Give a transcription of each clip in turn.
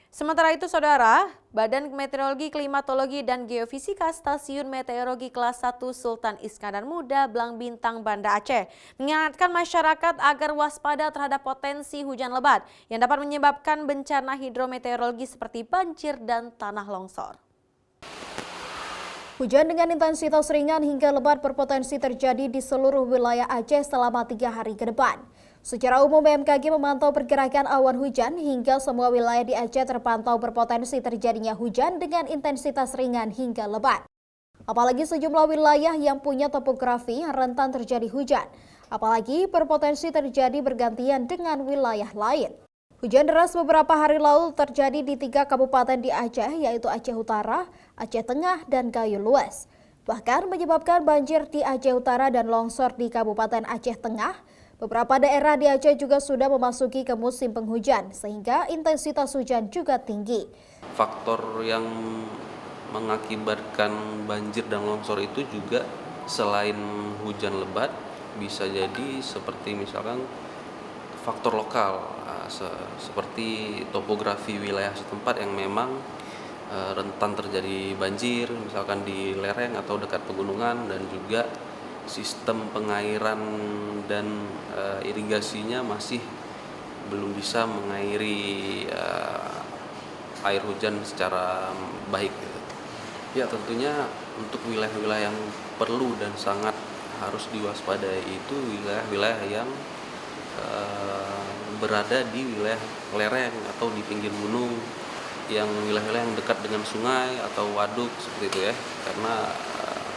Sementara itu, Saudara, Badan Meteorologi, Klimatologi, dan Geofisika Stasiun Meteorologi Kelas 1 Sultan Iskandar Muda, Blang Bintang, Banda Aceh mengingatkan masyarakat agar waspada terhadap potensi hujan lebat yang dapat menyebabkan bencana hidrometeorologi seperti banjir dan tanah longsor. Hujan dengan intensitas ringan hingga lebat berpotensi terjadi di seluruh wilayah Aceh selama 3 hari ke depan. Secara umum, BMKG memantau pergerakan awan hujan hingga semua wilayah di Aceh terpantau berpotensi terjadinya hujan dengan intensitas ringan hingga lebat. Apalagi sejumlah wilayah yang punya topografi rentan terjadi hujan, apalagi berpotensi terjadi bergantian dengan wilayah lain. Hujan deras beberapa hari lalu terjadi di 3 kabupaten di Aceh, yaitu Aceh Utara, Aceh Tengah, dan Gayo Lues. Bahkan menyebabkan banjir di Aceh Utara dan longsor di Kabupaten Aceh Tengah. Beberapa daerah di Aceh juga sudah memasuki ke musim penghujan, sehingga intensitas hujan juga tinggi. Faktor yang mengakibatkan banjir dan longsor itu juga selain hujan lebat, bisa jadi seperti misalkan faktor lokal, seperti topografi wilayah setempat yang memang rentan terjadi banjir, misalkan di lereng atau dekat pegunungan, dan juga sistem pengairan dan irigasinya masih belum bisa mengairi air hujan secara baik. Ya, tentunya untuk wilayah-wilayah yang perlu dan sangat harus diwaspadai itu wilayah-wilayah yang berada di wilayah lereng atau di pinggir gunung, yang wilayah-wilayah yang dekat dengan sungai atau waduk seperti itu ya, karena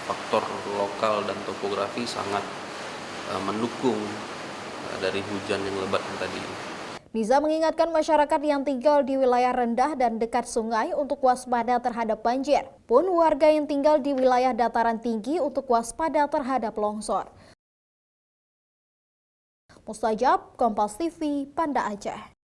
faktor lokal dan topografi sangat mendukung dari hujan yang lebat tadi. Niza mengingatkan masyarakat yang tinggal di wilayah rendah dan dekat sungai untuk waspada terhadap banjir. Pun warga yang tinggal di wilayah dataran tinggi untuk waspada terhadap longsor. Mustajab, Kompas TV, Banda Aceh.